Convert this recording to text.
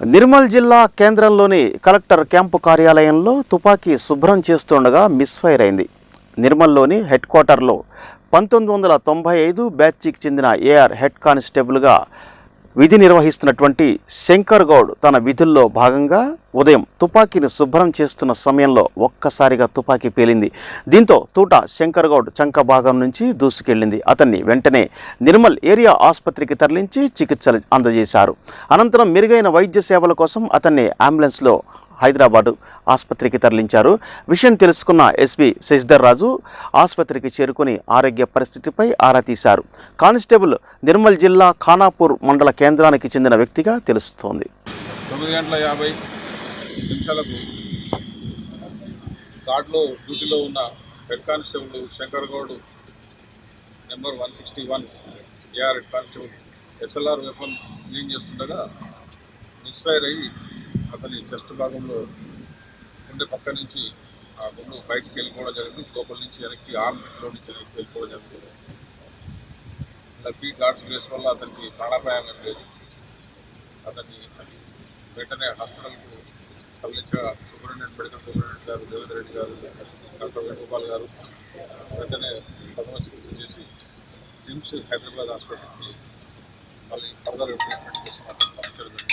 నిర్మల్ జిల్లా కేంద్రంలోని collector camp కార్యాలయంలో తుపాకీ శుభ్రం చేస్తుండగా మిస్ఫైర్ అయింది. నిర్మల్లోని హెడ్ క్వార్టర్లో 1995 బ్యాచ్కి చెందిన ఏఆర్ హెడ్ కానిస్టేబుల్గా విధి నిర్వహిస్తున్నటువంటి శంకర్ గౌడ్ తన విధుల్లో భాగంగా ఉదయం తుపాకీని శుభ్రం చేస్తున్న సమయంలో ఒక్కసారిగా తుపాకీ పేలింది. దీంతో తూట శంకర్ గౌడ్ చంక భాగం నుంచి దూసుకెళ్లింది. అతన్ని వెంటనే నిర్మల్ ఏరియా ఆసుపత్రికి తరలించి చికిత్సలు అందజేశారు. అనంతరం మెరుగైన వైద్య సేవల కోసం అతన్ని అంబులెన్స్లో హైదరాబాదు ఆసుపత్రికి తరలించారు. విషయం తెలుసుకున్న ఎస్పీ శశిధర్ రాజు ఆసుపత్రికి చేరుకుని ఆరోగ్య పరిస్థితిపై ఆరా తీశారు. కానిస్టేబుల్ నిర్మల్ జిల్లా ఖానాపూర్ మండల కేంద్రానికి చెందిన వ్యక్తిగా తెలుస్తోంది. 9:50 గార్డులో డ్యూటీలో ఉన్న head constable Shankar Goud number 161 AR head constable SLR weapon clean చేస్తుండగా మిస్ఫైర్ అయ్యి అతని చెస్ట్ భాగంలో ఉండే పక్క నుంచి ఆ గుండు బయటికి వెళ్ళిపోవడం జరిగింది. లోపల నుంచి వెనక్కి ఆర్మ్లో నుంచి వెనక్కి వెళ్ళిపోవడం జరిగింది. లక్కీ గార్డ్స్ ప్లేస్ వల్ల అతనికి ప్రాణాపాయం లేదు. అతన్ని వెంటనే హాస్పిటల్కు తరలించగా సూపరింటెండెంట్ మెడికల్ సూపరింటెండెంట్ గారు దేవేంద్ర రెడ్డి గారు, డాక్టర్ వేణుగోపాల్ గారు వెంటనే ప్రథమ చికిత్స చేసి రిమ్స్ హైదరాబాద్ హాస్పిటల్కి మళ్ళీ ఫర్దర్ ట్రీట్మెంట్ కోసం అతను పంపించడం జరిగింది.